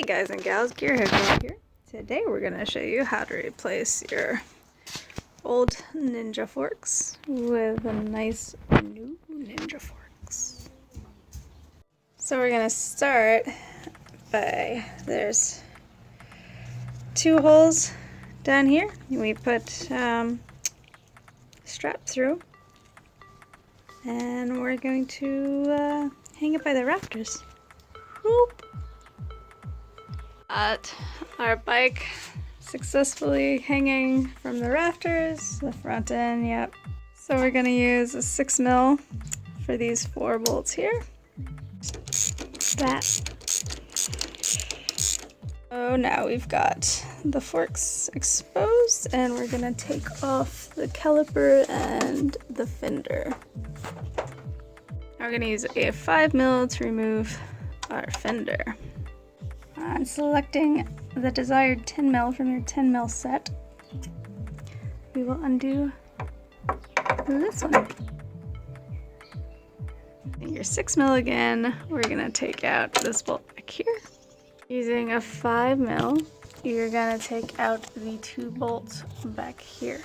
guys and gals, Gearheadgirl here. Today we're going to show you how to replace your old Ninja forks with a nice new Ninja forks. So we're going to start by, there's 2 holes down here. We put strap through, and we're going to hang it by the rafters. Whoop. Our bike successfully hanging from the rafters, the front end, yep. So we're gonna use a 6mm for these 4 bolts here. That. So now we've got the forks exposed, and we're gonna take off the caliper and the fender. Now we're gonna use a 5mm to remove our fender. I'm selecting the desired 10mm from your 10mm set. We will undo this one. And your 6mm again, we're gonna take out this bolt back here. Using a 5mm, you're gonna take out the 2 bolts back here.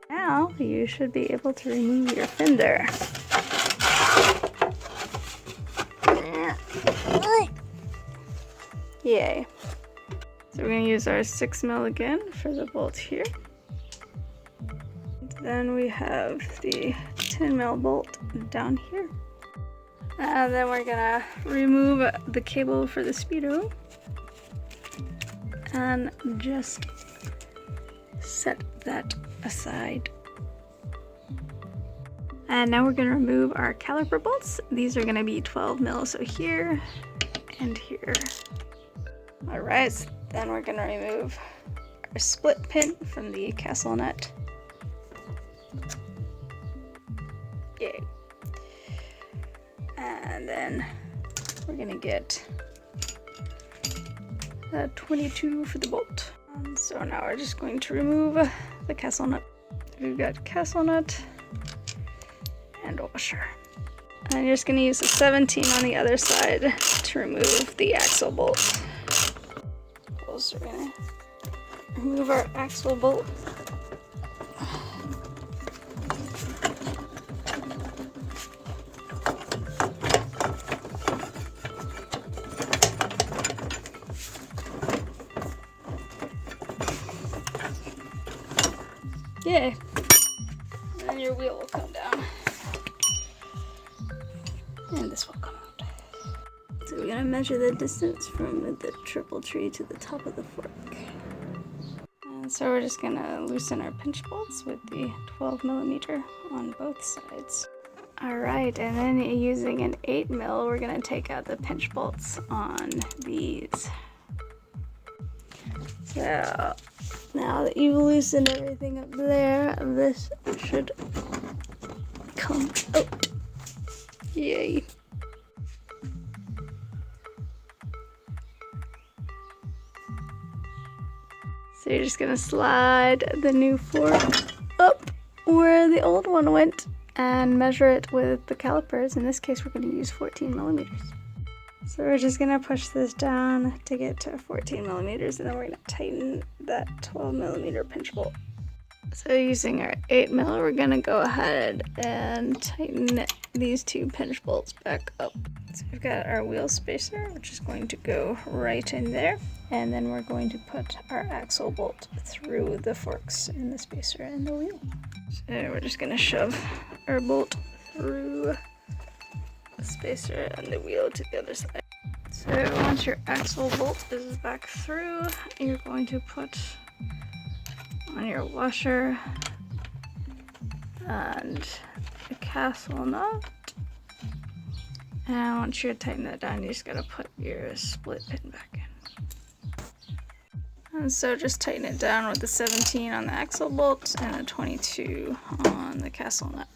Now you should be able to remove your fender. Yay. So we're going to use our 6mm again for the bolt here. Then we have the 10mm bolt down here. And then we're going to remove the cable for the speedo and just set that aside. And now we're going to remove our caliper bolts. These are going to be 12mm, so here and here. Alright, so then we're going to remove our split pin from the castle nut. Yay. And then we're going to get a 22 for the bolt. So now we're just going to remove the castle nut. We've got castle nut and washer. And you're just going to use a 17 on the other side to remove the axle bolt. So we're going to remove our axle bolt. Yay! And then your wheel will come down. And this will come out. So we're going to measure the distance from the triple tree to the top of the fork. And so we're just going to loosen our pinch bolts with the 12mm on both sides. Alright, and then using an 8mm, we're going to take out the pinch bolts on these. So now that you've loosened everything up there, this should come out. Yay! So you're just gonna slide the new fork up where the old one went and measure it with the calipers. In this case, we're gonna use 14mm. So we're just gonna push this down to get to 14mm, and then we're gonna tighten that 12mm pinch bolt. So using our 8mm, we're gonna go ahead and tighten these 2 pinch bolts back up. So we've got our wheel spacer, which is going to go right in there. And then we're going to put our axle bolt through the forks in the spacer and the wheel. So we're just gonna shove our bolt through the spacer and the wheel to the other side. So once your axle bolt is back through, you're going to put on your washer and the castle nut. And once you tighten that down, you just gotta put your split pin back in. And so just tighten it down with the 17 on the axle bolt and a 22 on the castle nut.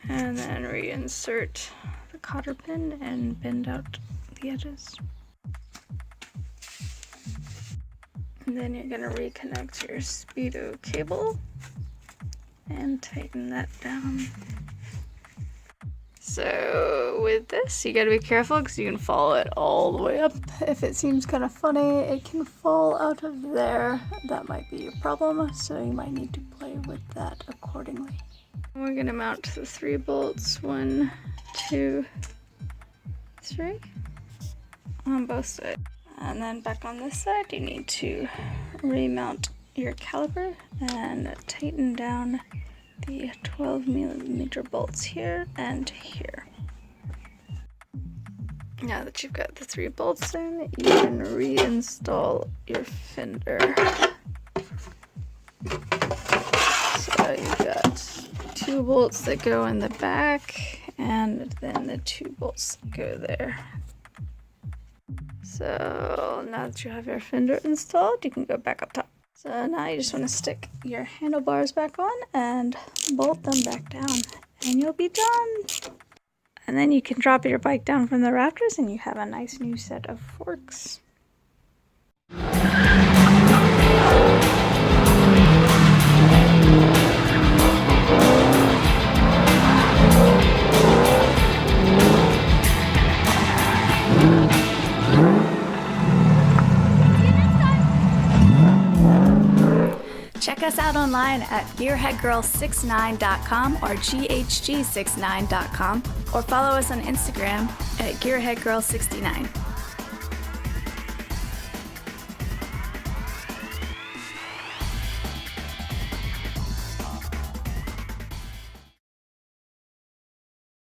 And then reinsert the cotter pin and bend out the edges. And then you're going to reconnect your speedo cable and tighten that down. So with this, you gotta be careful because you can follow it all the way up. If it seems kind of funny, it can fall out of there. That might be your problem, so you might need to play with that accordingly. We're gonna mount the 3 bolts, 1, 2, 3, on both sides. And then back on this side, you need to remount your caliper and tighten down the 12mm bolts here and here. Now that you've got the 3 bolts in, you can reinstall your fender. So you've got 2 bolts that go in the back, and then the 2 bolts that go there. So now that you have your fender installed, you can go back up top. So now you just want to stick your handlebars back on and bolt them back down, and you'll be done. And then you can drop your bike down from the rafters and you have a nice new set of forks. Check us out online at Gearheadgirl69.com or GHG69.com, or follow us on Instagram at Gearheadgirl69.